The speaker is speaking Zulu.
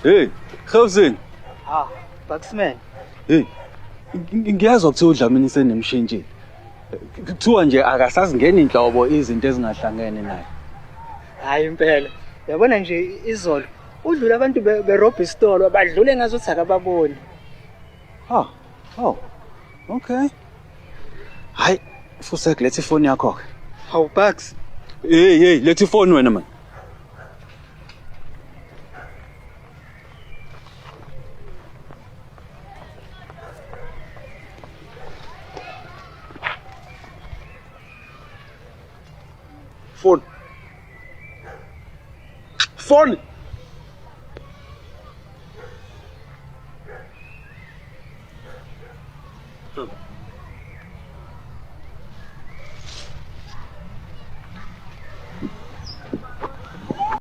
Hey, Khawzini. Buxman. Hey. Ngiyazwa ukuthi uDlamini senemshintshile. Kuthiwa nje akasazi ngene inhlobo izinto ezingahlangene naye. Hayi impela. Yabona nje izolo udlula abantu berobha isitolo badlule ngazuthi akababoni. Okay. Hayi, Fusek lethe ifoni yakho ke. Hawu Bucks. Hey, lethe ifoni wena man. Phone.